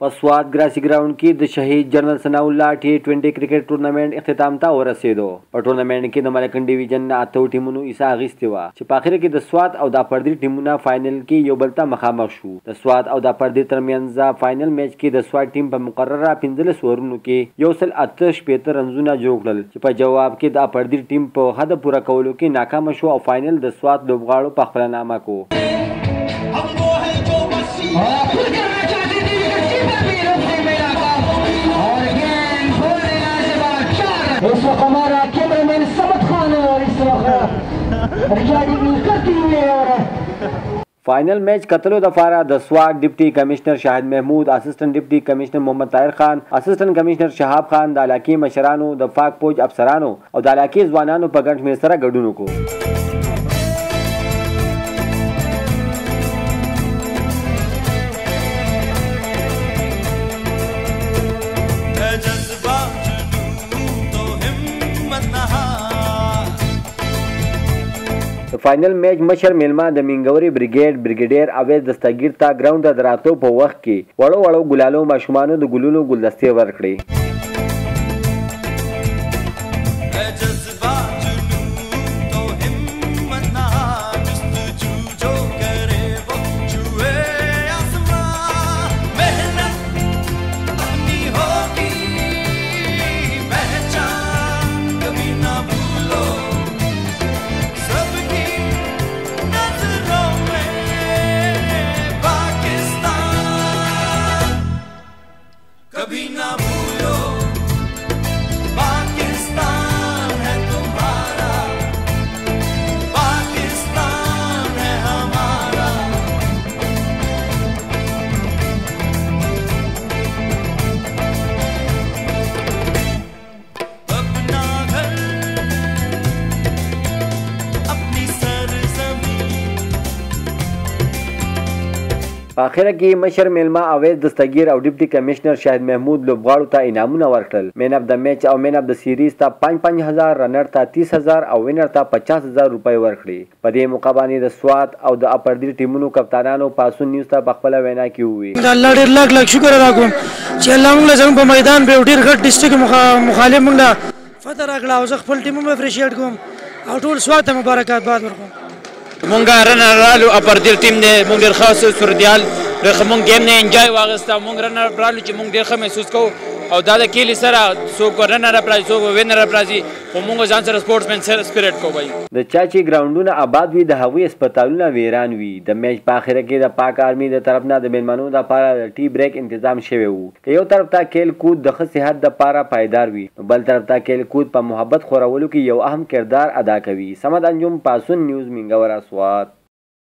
په سوات ګراسي ګراوند کې د شهید جنرال ثناء الله T20 کرکټ ټورنمنټ اختتام ته ورسېدو. په ټورنمنټ کې د ملکن ډیویژن نه 8 ټیمونو حصہ اخیستې وه چې په اخر کې د سوات او د اپردي ټیمونه فائنل کې یو بل ته مخامخ شو. د سوات او د اپردي ترمنځ فائنل میچ کې د سوات ټیم په مقرره 15 اورونو کې 168 رنزونه جوړ کړل چې په جواب کې د اپردي ټیم په حد پوره کولو کې ناکام شو او فائنل د سوات لوبغاړو په خپل نامه کو. इस वक्त हमारा कैमरामैन समद खान है और इस वक्त रिकॉर्डिंग करती हुई है. फाइनल मैच कतलो दफारा द Swat deputy commissioner Shahid Mahmood, assistant deputy commissioner Mohammad Tahir Khan, assistant commissioner Shahab Khan, د علاقې مشرانو، د پاک فوج افسرانو او د علاقې ځوانانو په ګډ شمېر سره ګډون وکړو. د فائنل میچ مشر میلمه د منګوري بریګیډیر اویس دستګیر ته ګراوند ته دراتلو په وخت کې وړو ګلالو ماشومانو د ګلونو ګلدستې ورکړې. په اخره کې مشر میلمه اویس دستګیر او ډیپټي کمشنر شاهد محمود لوبغاړو ته انعامونه ورکړل. مین اف د میچ او مین اف د سیریز ته 5,000، رنر ته 30,000 او وینر ته 50,000 روپۍ ورکړي. په دې موقع باندې د سوات او د اپردي ټیمونو کپتانانو پاسون نیوز ته په خپل وینا کې وویل: د الله ډېر لاک شکر ادا کوم چې الله موږ زموږ په میدان په ډېر غټ ډسټریکټ مخالف موږ له فتح راکړه او زه خپل ټیم هم اپریشیټ کوم او ټول سوات ته مبارکباد ورکوم. مونږ رنر رالو اپردي ټیم دی، مونږ ډېر خاص سوردیال مونږ گیم نه انجوای واغسته. مونږ رنر رالو چې مونږ ډېر ښه محسوس کوو او دا د کلي سره څوک رنر اپ راځي څوک وینر اپ راځي خو مونږ ځان سره سپورټسمن سره سپیرټ کوو. د چا چې ګراوندونه آباد وي د هغوی هسپتالونه ویران وي. د میچ په اخره کې د پاک آرمي د طرف نه د میلمنو دپاره د ټي بریک تنظیم شوی و که یو طرف ته کیل کود د ښه صحت دپاره پایدار وي، بل طرف ته کیل کود په محبت خورولو کې یو اهم کردار ادا کوي. صمد انجم، پاسون نیوز، منګورا، سوات.